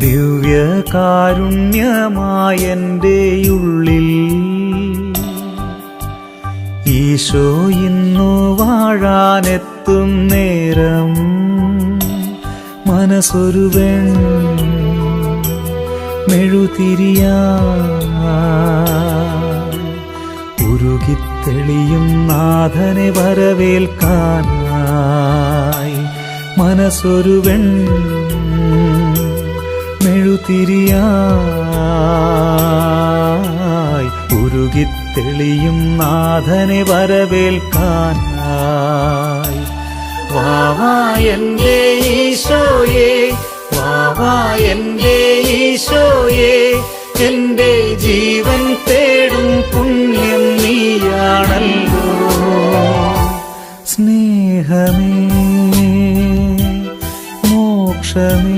ദിവ്യകാരുണ്യമായെൻ്റെ ഉള്ളിൽ ഈശോ ഇന്നു വാഴാനെത്തും നേരം മനസ്സൊരു മെഴുതിരിയായി ഉരുകിത്തെളിയും നാഥനെ വരവേൽക്കാനായി മനസ്സൊരു മെഴുതിരിയായി ഉരുകിത്തെളിയും നാഥനെ വരവേൽക്കാനായി വാവാ എൻ്റെ ഈശോയേ, വാവാ എൻ്റെ ഈശോയേ, എൻ്റെ ജീവൻ തേടും പുണ്യം നീയാണല്ലോ. സ്നേഹമേ, മോക്ഷമേ,